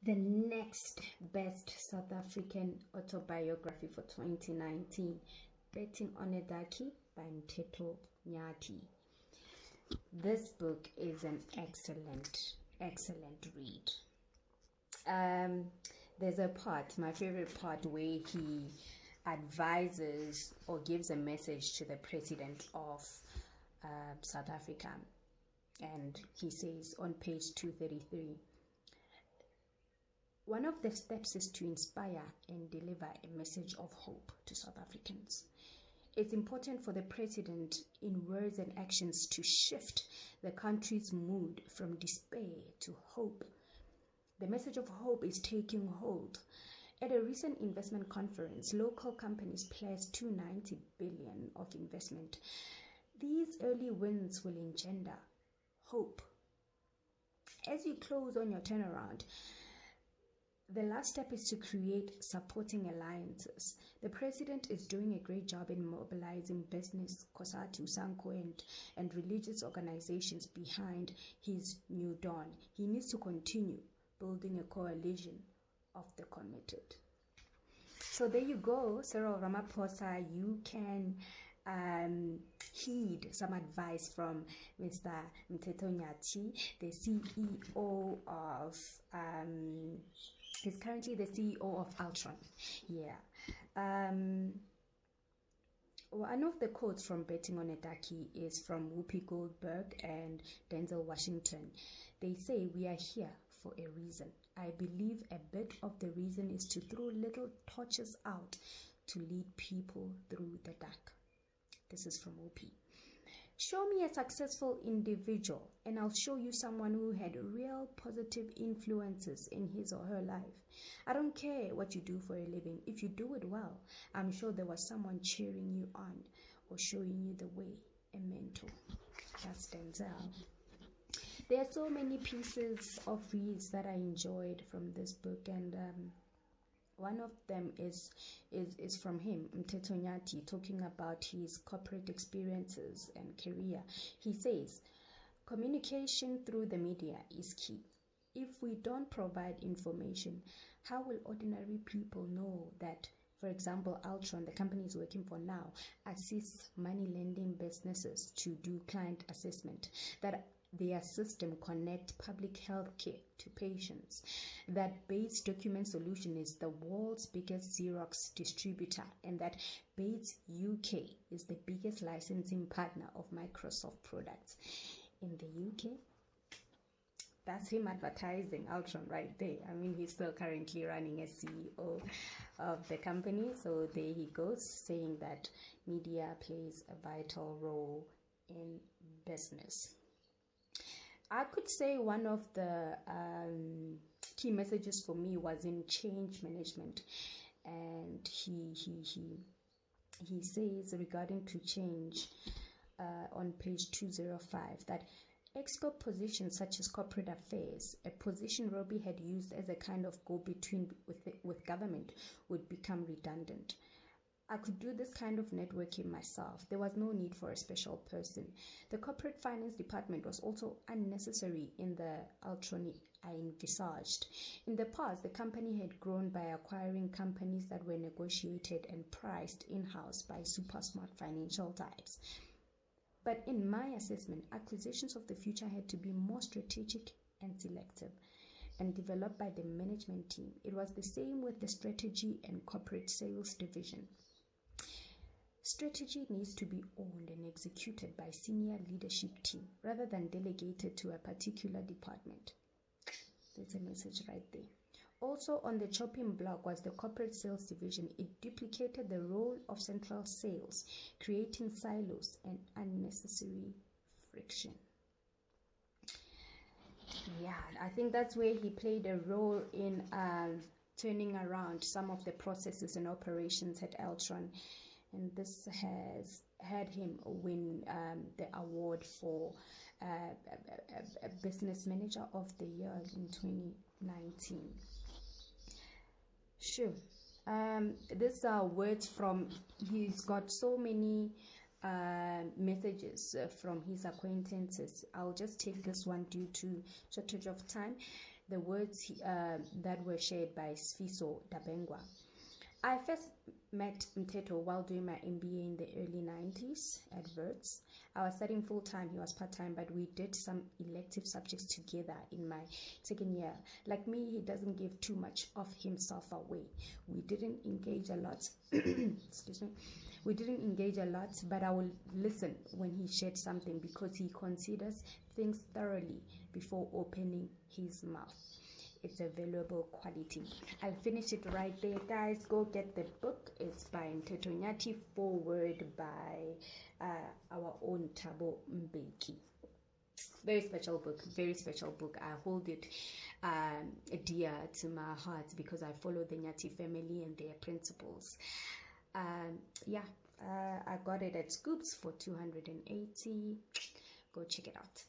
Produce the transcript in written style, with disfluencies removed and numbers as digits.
The next best South African autobiography for 2019, Betting on a Daki by Kemi Mathatho. This book is an excellent read. There's a part, my favorite part, where he advises or gives a message to the president of South Africa. And he says on page 233, one of the steps is to inspire and deliver a message of hope to South Africans. It's important for the president, in words and actions, to shift the country's mood from despair to hope. The message of hope is taking hold. At a recent investment conference, local companies pledged $290 billion of investment. These early wins will engender hope. As you close on your turnaround, the last step is to create supporting alliances. The president is doing a great job in mobilizing business, COSATU, SANCO, and religious organizations behind his new dawn. He needs to continue building a coalition of the committed. So there you go, Cyril Ramaphosa. You can heed some advice from Mr. Mathatho, the CEO of he's currently the CEO of Altron. One of the quotes from Betting on a Daki is from Whoopi Goldberg and Denzel Washington. They say, "We are here for a reason. I believe a bit of the reason is to throw little torches out to lead people through the dark." This is from Whoopi. Show me a successful individual and I'll show you someone who had real positive influences in his or her life. I don't care what you do for a living. If you do it well, I'm sure there was someone cheering you on or showing you the way, a mentor. That's Denzel. There are so many pieces of reads that I enjoyed from this book, and one of them is from him, Mathatho, talking about his corporate experiences and career. He says, communication through the media is key. If we don't provide information, how will ordinary people know that, for example, Altron, the company he's working for now, assists money lending businesses to do client assessment, that their system connect public health care to patients, that Bates Document Solution is the world's biggest Xerox distributor, and that Bates UK is the biggest licensing partner of Microsoft products in the UK. That's him advertising Altron right there. I mean, he's still currently running as CEO of the company. So there he goes, saying that media plays a vital role in business. I could say one of the key messages for me was in change management, and he says regarding to change on page 205 that ExCo positions such as corporate affairs, a position Robbie had used as a kind of go-between with government, would become redundant. I could do this kind of networking myself. There was no need for a special person. The corporate finance department was also unnecessary in the Altron I envisaged. In the past, the company had grown by acquiring companies that were negotiated and priced in-house by super smart financial types. But in my assessment, acquisitions of the future had to be more strategic and selective and developed by the management team. It was the same with the strategy and corporate sales division. Strategy needs to be owned and executed by senior leadership team rather than delegated to a particular department. There's a message right there. Also on the chopping block was the corporate sales division. It duplicated the role of central sales, creating silos and unnecessary friction. Yeah, I think that's where he played a role in turning around some of the processes and operations at Altron. And this has had him win the award for a Business Manager of the Year in 2019. Sure. These are words from, he's got so many messages from his acquaintances. I'll just take this one due to shortage of time. the words that were shared by Sfiso Dabengwa. I first met Mathatho while doing my MBA in the early 90s at Wits. I was studying full-time, he was part-time, but we did some elective subjects together in my second year. Like me, he doesn't give too much of himself away. We didn't engage a lot. Excuse me. We didn't engage a lot, but I will listen when he shared something because he considers things thoroughly before opening his mouth. It's a valuable quality. I'll finish it right there, guys. Go get the book. It's by Mathatho Nyati, forward by our own Thabo Mbeki. Very special book, very special book. I hold it dear to my heart because I follow the Nyati family and their principles. I got it at Scoops for 280. Go check it out.